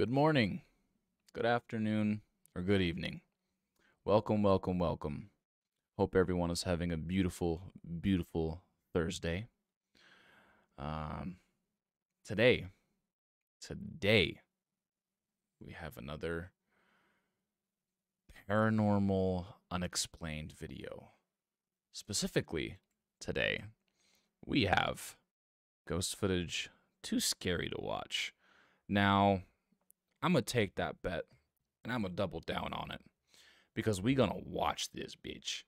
Good morning, good afternoon, or good evening. Welcome, welcome, welcome. Hope everyone is having a beautiful, beautiful Thursday. Today, we have another paranormal unexplained video. Specifically, today, we have ghost footage too scary to watch. Now, I'm going to take that bet, and I'm going to double down on it, because we going to watch this bitch.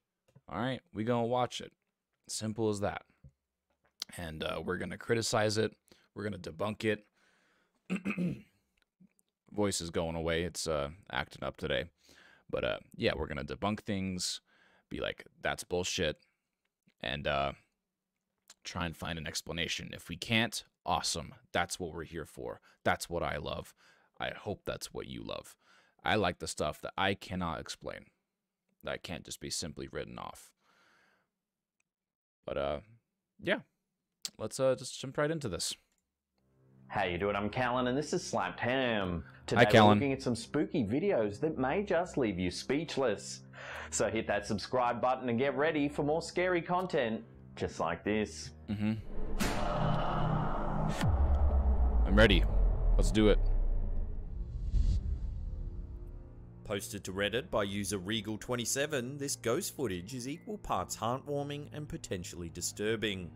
All right? We going to watch it. Simple as that. And we're going to criticize it. We're going to debunk it. Voice is going away. It's acting up today. But yeah, we're going to debunk things, be like, that's bullshit, and try and find an explanation. If we can't, awesome. That's what we're here for. That's what I love. I hope that's what you love. I like the stuff that I cannot explain, that can't just be simply written off. But yeah, let's just jump right into this. How you doing? I'm Callan, and this is Slapped Ham. Today Hi, Callan. we're looking at some spooky videos that may just leave you speechless. So hit that subscribe button and get ready for more scary content just like this. I'm ready. Let's do it. Posted to Reddit by user Regal27, this ghost footage is equal parts heartwarming and potentially disturbing.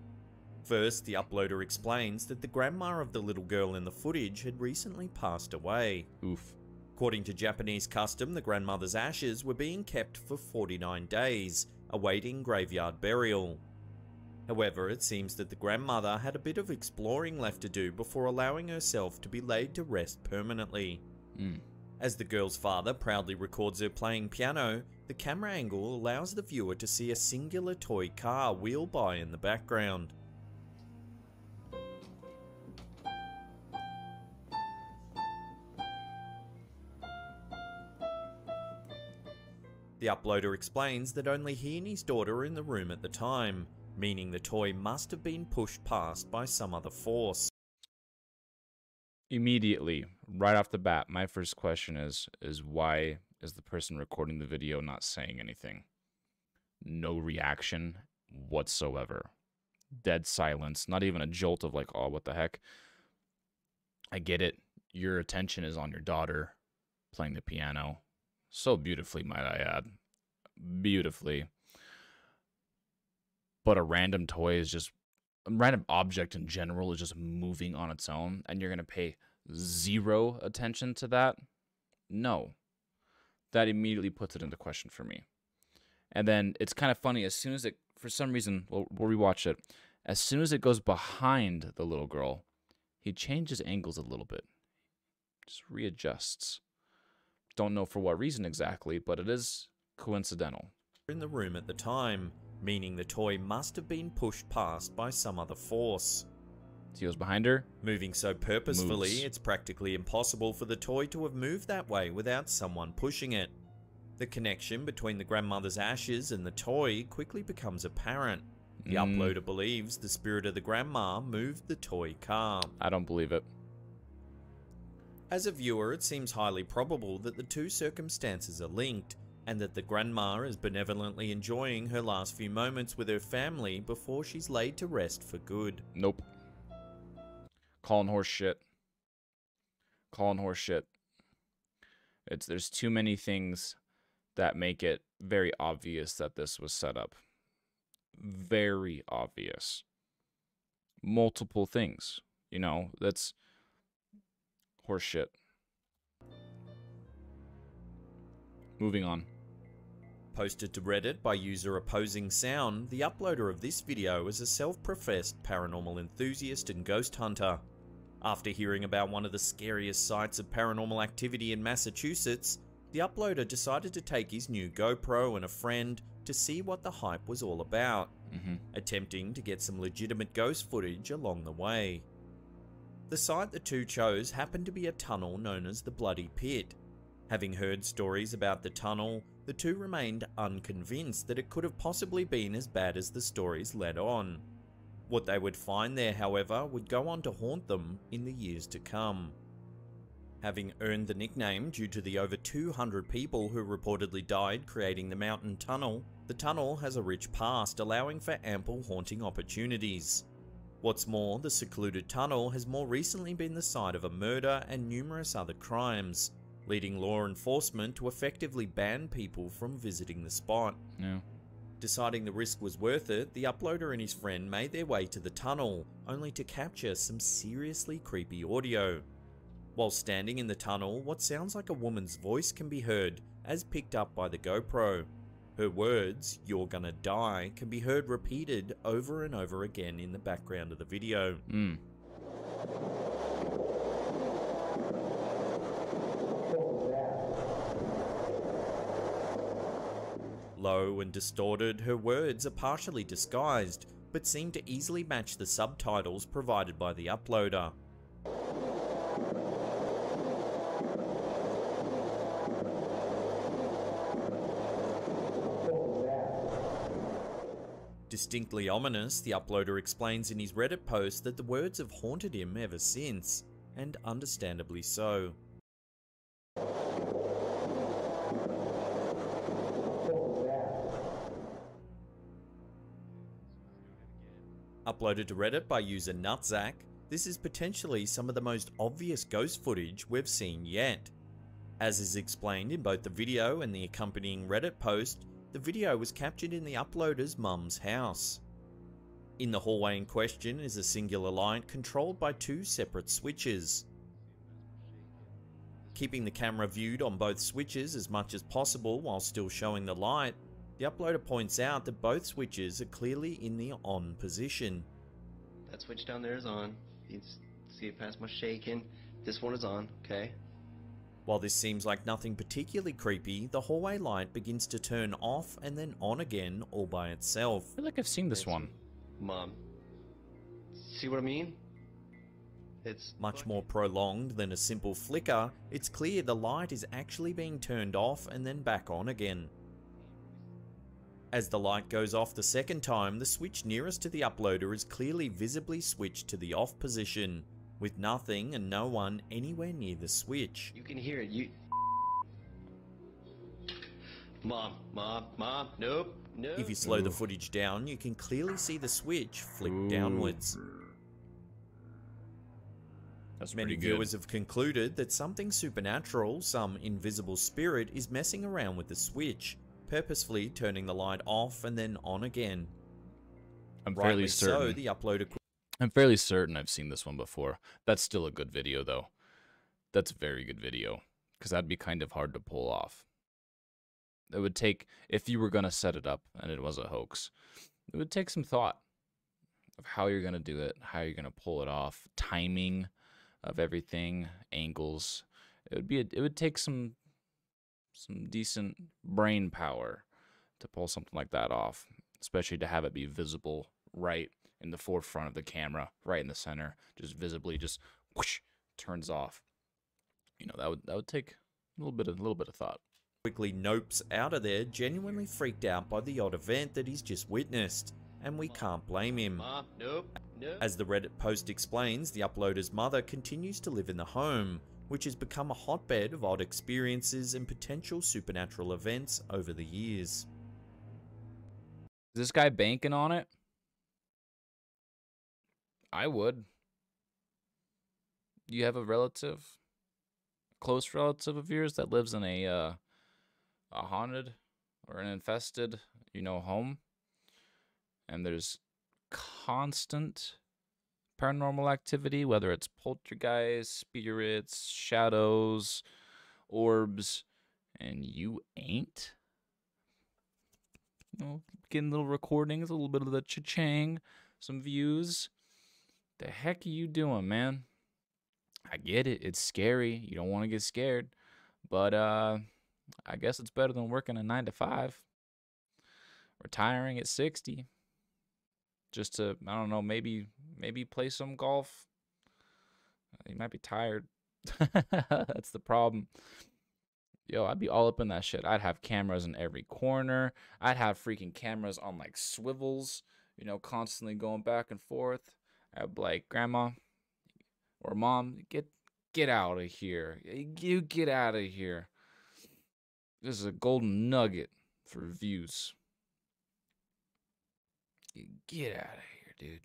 First, the uploader explains that the grandma of the little girl in the footage had recently passed away. Oof. According to Japanese custom, the grandmother's ashes were being kept for 49 days, awaiting graveyard burial. However, it seems that the grandmother had a bit of exploring left to do before allowing herself to be laid to rest permanently. As the girl's father proudly records her playing piano, the camera angle allows the viewer to see a singular toy car wheel by in the background. The uploader explains that only he and his daughter were in the room at the time, meaning the toy must have been pushed past by some other force. Immediately, right off the bat, my first question is why is the person recording the video not saying anything? No reaction whatsoever. Dead silence. Not even a jolt of like, oh, what the heck? I get it. Your attention is on your daughter playing the piano. So beautifully, might I add. Beautifully. But a random toy is just, a random object in general is just moving on its own, and you're going to pay zero attention to that? No. That immediately puts it into question for me. And then it's kind of funny, as soon as it, for some reason, we'll rewatch it, as soon as it goes behind the little girl, he changes angles a little bit. Just readjusts. Don't know for what reason exactly, but it is coincidental. In the room at the time, meaning the toy must have been pushed past by some other force. He goes behind her. Moving so purposefully, Moves. it's practically impossible for the toy to have moved that way without someone pushing it. The connection between the grandmother's ashes and the toy quickly becomes apparent. The uploader believes the spirit of the grandma moved the toy car. I don't believe it. As a viewer, it seems highly probable that the two circumstances are linked, and that the grandma is benevolently enjoying her last few moments with her family before she's laid to rest for good. Nope. Calling horse shit. Calling horse shit. There's too many things that make it very obvious that this was set up. Very obvious. Multiple things. You know, that's horse shit. Moving on. Posted to Reddit by user Opposing Sound, the uploader of this video is a self-professed paranormal enthusiast and ghost hunter. After hearing about one of the scariest sites of paranormal activity in Massachusetts, the uploader decided to take his new GoPro and a friend to see what the hype was all about, attempting to get some legitimate ghost footage along the way. The site the two chose happened to be a tunnel known as the Bloody Pit. Having heard stories about the tunnel, the two remained unconvinced that it could have possibly been as bad as the stories led on. What they would find there, however, would go on to haunt them in the years to come. Having earned the nickname due to the over 200 people who reportedly died creating the mountain tunnel, the tunnel has a rich past allowing for ample haunting opportunities. What's more, the secluded tunnel has more recently been the site of a murder and numerous other crimes, leading law enforcement to effectively ban people from visiting the spot. Yeah. Deciding the risk was worth it, the uploader and his friend made their way to the tunnel, only to capture some seriously creepy audio. While standing in the tunnel, what sounds like a woman's voice can be heard, as picked up by the GoPro. Her words, "You're gonna die," can be heard repeated over and over again in the background of the video. Low and distorted, her words are partially disguised, but seem to easily match the subtitles provided by the uploader. Distinctly ominous, the uploader explains in his Reddit post that the words have haunted him ever since, and understandably so. Uploaded to Reddit by user Nutzack, this is potentially some of the most obvious ghost footage we've seen yet. As is explained in both the video and the accompanying Reddit post, the video was captured in the uploader's mum's house. In the hallway in question is a singular light controlled by two separate switches. Keeping the camera viewed on both switches as much as possible while still showing the light, the uploader points out that both switches are clearly in the on position. That switch down there is on. You can see it past my shaking. This one is on, okay? While this seems like nothing particularly creepy, the hallway light begins to turn off and then on again all by itself. I feel like I've seen this one. Mom. See what I mean? It's much more prolonged than a simple flicker. It's clear the light is actually being turned off and then back on again. As the light goes off the second time, the switch nearest to the uploader is clearly visibly switched to the off position, with nothing and no one anywhere near the switch. You can hear it. Mom, nope. If you slow the footage down, you can clearly see the switch flick downwards. That's Many pretty good. viewers have concluded that something supernatural, some invisible spirit, is messing around with the switch, purposefully turning the light off and then on again. I'm fairly certain. So, the uploader. I'm fairly certain I've seen this one before. That's still a good video, though. That's a very good video, because that'd be kind of hard to pull off. It would take, if you were going to set it up and it was a hoax, it would take some thought of how you're going to do it, how you're going to pull it off, timing of everything, angles. It would take some decent brain power to pull something like that off, especially to have it be visible right in the forefront of the camera, right in the center, just visibly, just whoosh, turns off. You know, that would take a little bit of thought. Quickly nopes out of there, genuinely freaked out by the odd event that he's just witnessed, and we can't blame him. Mom, nope. As the Reddit post explains, the uploader's mother continues to live in the home, which has become a hotbed of odd experiences and potential supernatural events over the years. Is this guy banking on it? I would. You have a relative, close relative of yours that lives in a haunted or an infested, home, and there's constant paranormal activity, whether it's poltergeist, spirits, shadows, orbs, and you ain't. Getting little recordings, a little bit of the cha-chang, some views. The heck are you doing, man? I get it. It's scary. You don't want to get scared. But I guess it's better than working a 9 to 5. Retiring at 60. Just to, I don't know, maybe play some golf. You might be tired. That's the problem. Yo, I'd be all up in that shit. I'd have cameras in every corner. I'd have freaking cameras on like swivels, constantly going back and forth. I'd be like, Grandma or Mom, get get out of here. You get out of here. This is a golden nugget for views. You get out of here, dude.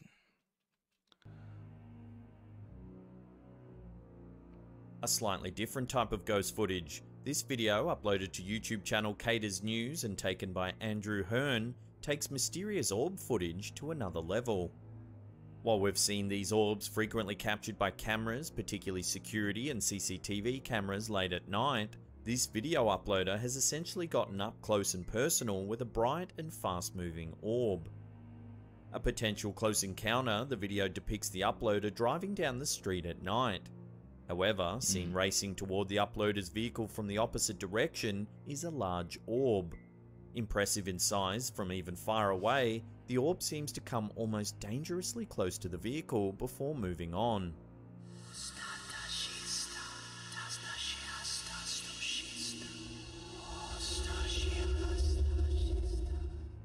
A slightly different type of ghost footage. This video, uploaded to YouTube channel Caters News and taken by Andrew Hearn, takes mysterious orb footage to another level. While we've seen these orbs frequently captured by cameras, particularly security and CCTV cameras late at night, this video uploader has essentially gotten up close and personal with a bright and fast-moving orb. A potential close encounter, the video depicts the uploader driving down the street at night. However, seen racing toward the uploader's vehicle from the opposite direction is a large orb. Impressive in size from even far away, the orb seems to come almost dangerously close to the vehicle before moving on.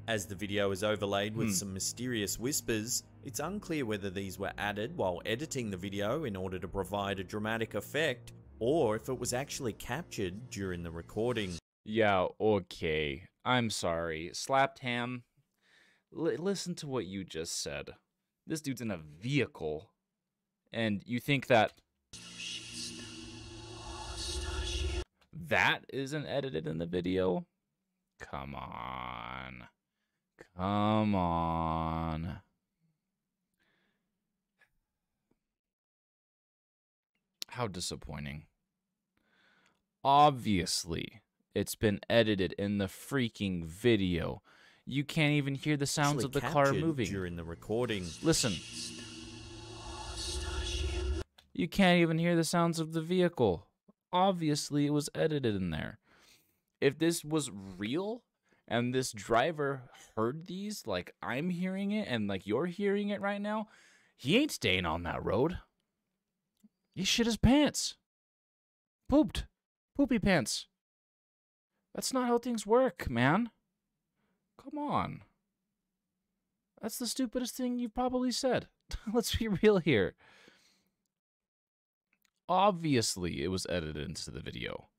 As the video is overlaid with some mysterious whispers, it's unclear whether these were added while editing the video in order to provide a dramatic effect, or if it was actually captured during the recording. Yeah, okay. I'm sorry. Slapped Ham, listen to what you just said. This dude's in a vehicle, and you think that that isn't edited in the video? Come on. Come on. How disappointing. Obviously, it's been edited in the freaking video. You can't even hear the sounds of the car moving during the recording. Listen. You can't even hear the sounds of the vehicle. Obviously, it was edited in there. If this was real, and this driver heard these, like I'm hearing it, and like you're hearing it right now, he ain't staying on that road. He shit his pants. Pooped. Poopy pants. That's not how things work, man. Come on. That's the stupidest thing you've probably said. Let's be real here. Obviously, it was edited into the video,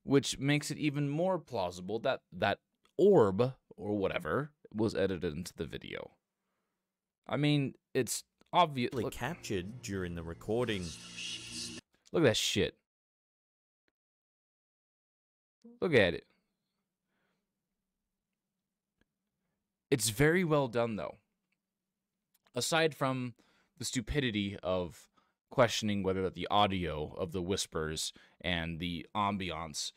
which makes it even more plausible that that orb, or whatever, was edited into the video. I mean, it's obviously captured during the recording. Look at that shit. Look at it. It's very well done, though. Aside from the stupidity of questioning whether the audio of the whispers and the ambiance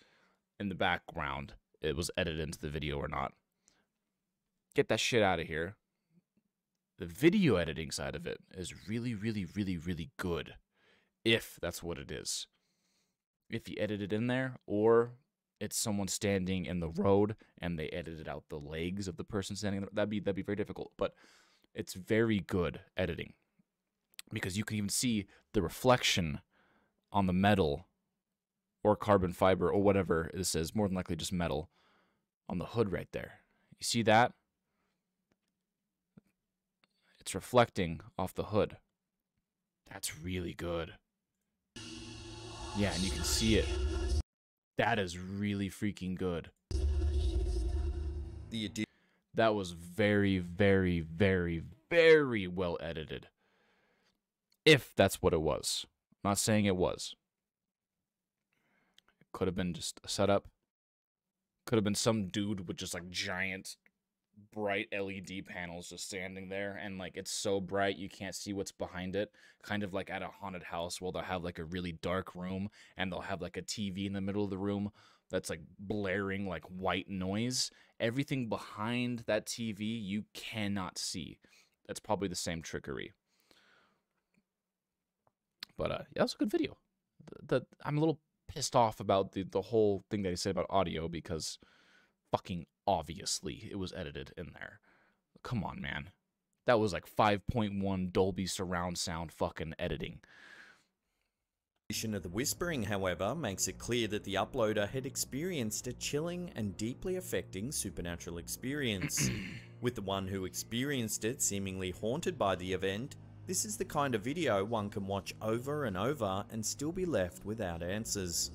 in the background, it was edited into the video or not. Get that shit out of here. The video editing side of it is really, really, really, really good. If that's what it is. If you edit it in there, or it's someone standing in the road and they edited out the legs of the person standing there, that'd be very difficult. But it's very good editing. Because you can even see the reflection on the metal or carbon fiber or whatever this is, more than likely just metal, on the hood right there. You see that? It's reflecting off the hood. That's really good. Yeah, and you can see it. That is really freaking good. That was very, very, very, very well edited. If that's what it was. I'm not saying it was. It could have been just a setup. Could have been some dude with just like giant bright LED panels just standing there, and like it's so bright you can't see what's behind it, kind of like at a haunted house where they'll have like a really dark room and they'll have like a TV in the middle of the room that's like blaring like white noise. Everything behind that TV you cannot see. That's probably the same trickery. But yeah, that was a good video. I'm a little pissed off about the whole thing that he said about audio, because fucking obviously it was edited in there. Come on, man. That was like 5.1 Dolby surround sound fucking editing. Of the whispering, however, makes it clear that the uploader had experienced a chilling and deeply affecting supernatural experience, with the one who experienced it seemingly haunted by the event This is the kind of video one can watch over and over and still be left without answers.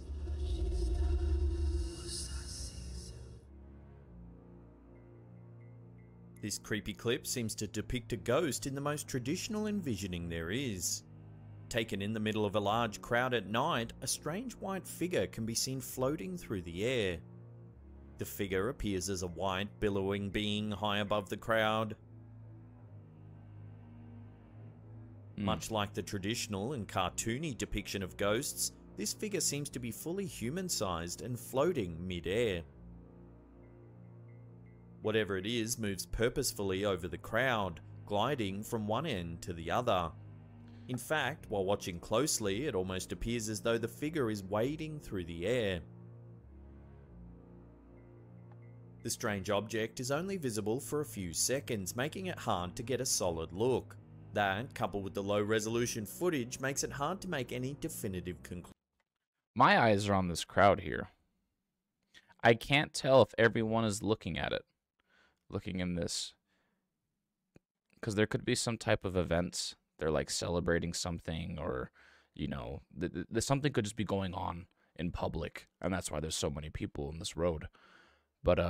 This creepy clip seems to depict a ghost in the most traditional envisioning there is. Taken in the middle of a large crowd at night, a strange white figure can be seen floating through the air. The figure appears as a white, billowing being high above the crowd. Much like the traditional and cartoony depiction of ghosts, this figure seems to be fully human-sized and floating mid-air. Whatever it is moves purposefully over the crowd, gliding from one end to the other. In fact, while watching closely, it almost appears as though the figure is wading through the air. The strange object is only visible for a few seconds, making it hard to get a solid look. That, coupled with the low-resolution footage, makes it hard to make any definitive conclusion. My eyes are on this crowd here. I can't tell if everyone is looking at it, looking in this, because there could be some type of events. They're like celebrating something, or, you know, something could just be going on in public, and that's why there's so many people in this road. But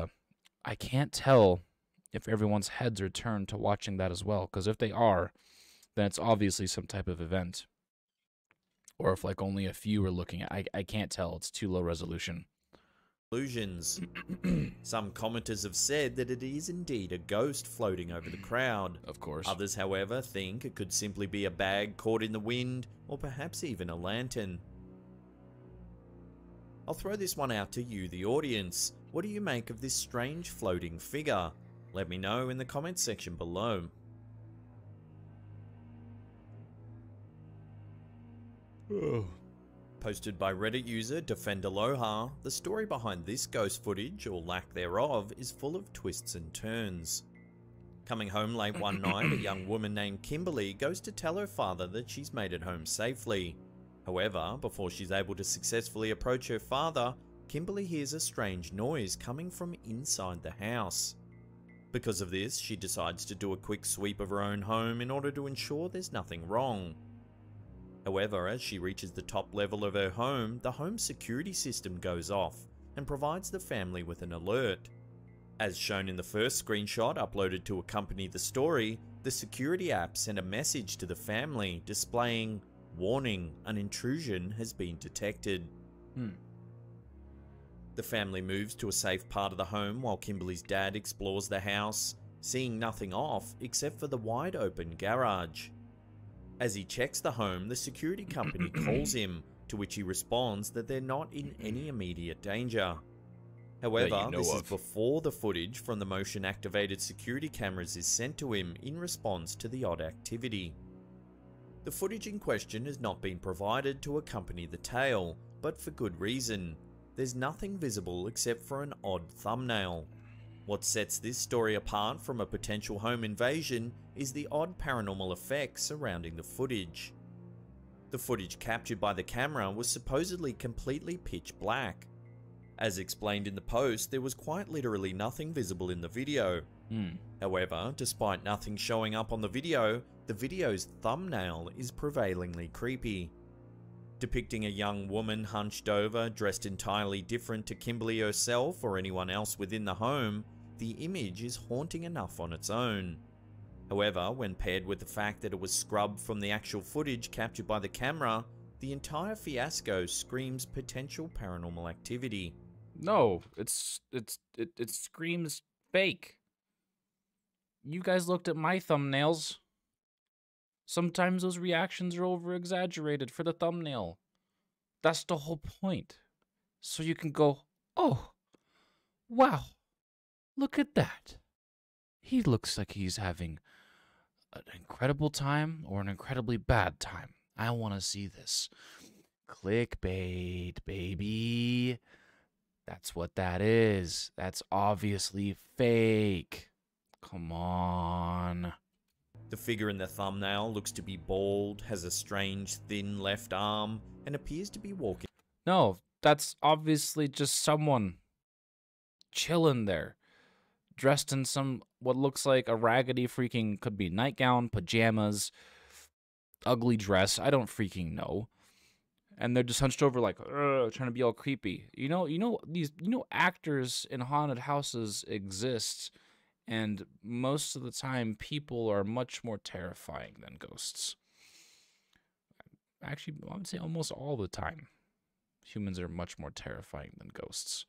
I can't tell if everyone's heads are turned to watching that as well, because if they are, then it's obviously some type of event. Or if like only a few are looking at, I can't tell. It's too low resolution. Some commenters have said that it is indeed a ghost floating over the crowd. Of course. Others, however, think it could simply be a bag caught in the wind, or perhaps even a lantern. I'll throw this one out to you, the audience. What do you make of this strange floating figure? Let me know in the comments section below. Posted by Reddit user DefenderLoha, the story behind this ghost footage, or lack thereof, is full of twists and turns. Coming home late one night, a young woman named Kimberly goes to tell her father that she's made it home safely. However, before she's able to successfully approach her father, Kimberly hears a strange noise coming from inside the house. Because of this, she decides to do a quick sweep of her own home in order to ensure there's nothing wrong. However, as she reaches the top level of her home, the home security system goes off and provides the family with an alert. As shown in the first screenshot uploaded to accompany the story, the security app sent a message to the family displaying, "Warning, an intrusion has been detected." The family moves to a safe part of the home while Kimberly's dad explores the house, seeing nothing off except for the wide open garage. As he checks the home, the security company calls him, to which he responds that they're not in any immediate danger. However, this is before the footage from the motion-activated security cameras is sent to him in response to the odd activity. The footage in question has not been provided to accompany the tale, but for good reason. There's nothing visible except for an odd thumbnail. What sets this story apart from a potential home invasion is the odd paranormal effects surrounding the footage. The footage captured by the camera was supposedly completely pitch black. As explained in the post, there was quite literally nothing visible in the video. However, despite nothing showing up on the video's thumbnail is prevailingly creepy. Depicting a young woman hunched over, dressed entirely different to Kimberly herself or anyone else within the home, the image is haunting enough on its own. However, when paired with the fact that it was scrubbed from the actual footage captured by the camera, the entire fiasco screams potential paranormal activity. No, it screams fake. You guys looked at my thumbnails. Sometimes those reactions are over-exaggerated for the thumbnail. That's the whole point. So you can go, "Oh, wow, look at that. He looks like he's having an incredible time or an incredibly bad time. I want to see this." Clickbait, baby. That's what that is. That's obviously fake. Come on. The figure in the thumbnail looks to be bald, has a strange thin left arm, and appears to be walking. No, that's obviously just someone chilling there, dressed in some what looks like a raggedy freaking, could be nightgown, pajamas, ugly dress. I don't freaking know. And they're just hunched over like, trying to be all creepy. Actors in haunted houses exist, and most of the time, people are much more terrifying than ghosts. Actually, I would say almost all the time, humans are much more terrifying than ghosts.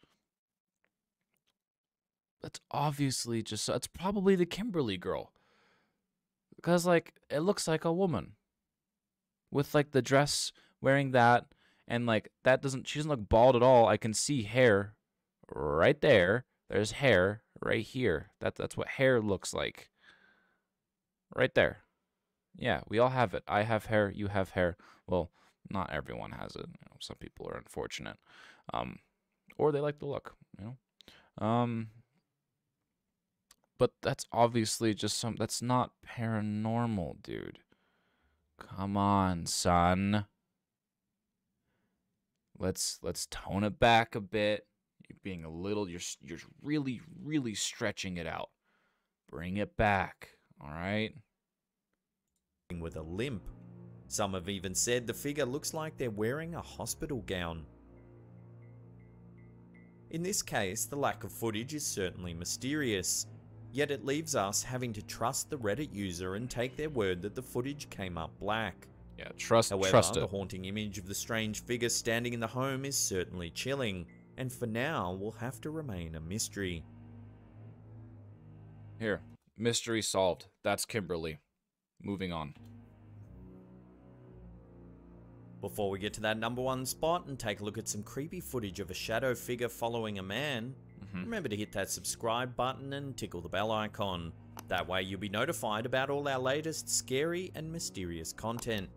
That's obviously that's probably the Kimberly girl. Because, like, it looks like a woman. With, like, the dress, wearing that, and, like, she doesn't look bald at all. I can see hair right there. There's hair right here. That's what hair looks like. Right there. Yeah, we all have it. I have hair, you have hair. Well, not everyone has it. Some people are unfortunate. Or they like the look, But that's obviously just that's not paranormal, dude. Come on, son. Let's tone it back a bit. You're being you're really, really stretching it out. Bring it back, all right? With a limp. Some have even said the figure looks like they're wearing a hospital gown. In this case, the lack of footage is certainly mysterious, yet it leaves us having to trust the Reddit user and take their word that the footage came up black. Yeah, trust it. The haunting image of the strange figure standing in the home is certainly chilling, and for now will have to remain a mystery. Here, mystery solved. That's Kimberly. Moving on. Before we get to that number one spot and take a look at some creepy footage of a shadow figure following a man, remember to hit that subscribe button and tickle the bell icon. That way you'll be notified about all our latest scary and mysterious content.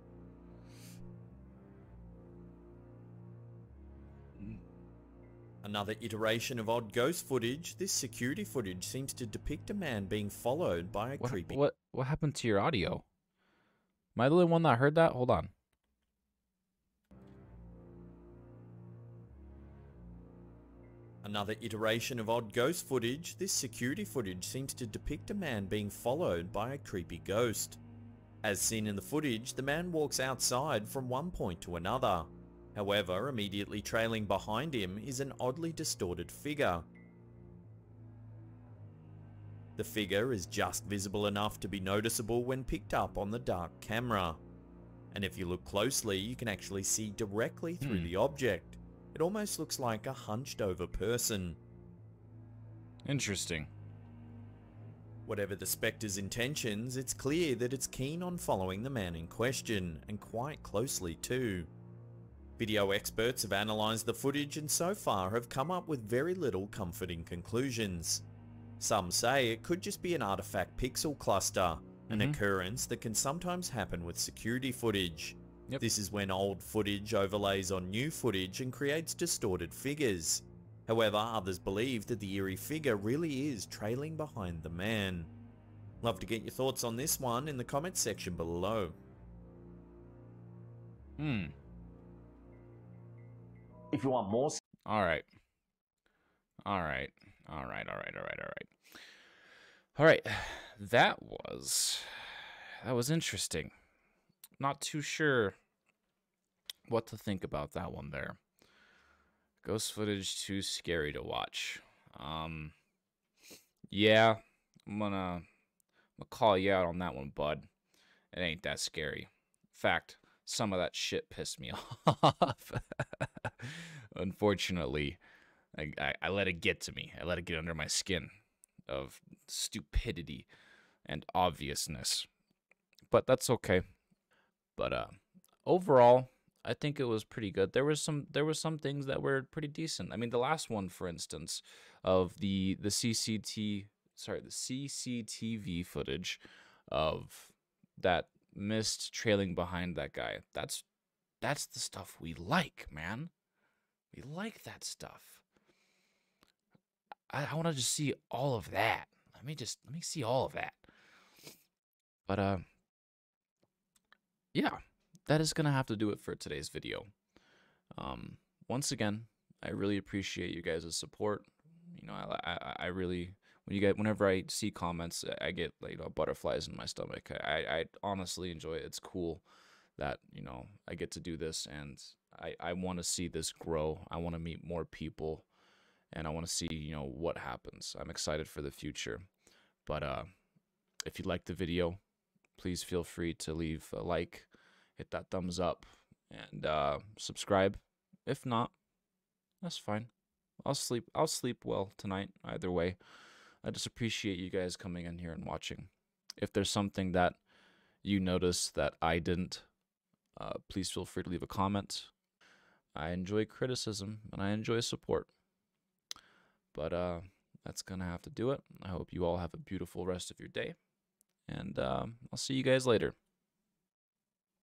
Another iteration of odd ghost footage, this security footage seems to depict a man being followed by a creepy... What happened to your audio? Am I the only one that heard that? Hold on. Another iteration of odd ghost footage, this security footage seems to depict a man being followed by a creepy ghost. As seen in the footage, the man walks outside from one point to another. However, immediately trailing behind him is an oddly distorted figure. The figure is just visible enough to be noticeable when picked up on the dark camera. And if you look closely, you can actually see directly through the object. It almost looks like a hunched over person. Interesting. Whatever the spectre's intentions, it's clear that it's keen on following the man in question, and quite closely too. Video experts have analysed the footage and so far have come up with very little comforting conclusions. Some say it could just be an artifact pixel cluster, an occurrence that can sometimes happen with security footage. Yep. This is when old footage overlays on new footage and creates distorted figures. However, others believe that the eerie figure really is trailing behind the man. Love to get your thoughts on this one in the comments section below. If you want more... Alright, that was interesting. Not too sure what to think about that one there. Ghost footage too scary to watch. Yeah, I'm gonna call you out on that one, bud. It ain't that scary. In fact, some of that shit pissed me off. Unfortunately, I let it get to me. I let it get under my skin of stupidity and obviousness. But that's okay. But overall, I think it was pretty good. There was some things that were pretty decent. I mean, the last one, for instance, of the CCTV footage of that mist trailing behind that guy. That's the stuff we like, man. We like that stuff. I want to just see all of that. Let me see all of that. But yeah, that is gonna have to do it for today's video. Once again, I really appreciate you guys' support. You know, I really, whenever I see comments, I get, like, butterflies in my stomach. I honestly enjoy it. It's cool. that, you know, I get to do this, and I want to see this grow. I want to meet more people, and I want to see, you know, what happens. I'm excited for the future. But if you liked the video, please feel free to leave a like, hit that thumbs up, and subscribe. If not, that's fine. I'll sleep well tonight either way. I just appreciate you guys coming in here and watching. If there's something that you notice that I didn't, please feel free to leave a comment. I enjoy criticism and I enjoy support. But that's gonna have to do it. I hope you all have a beautiful rest of your day, and I'll see you guys later.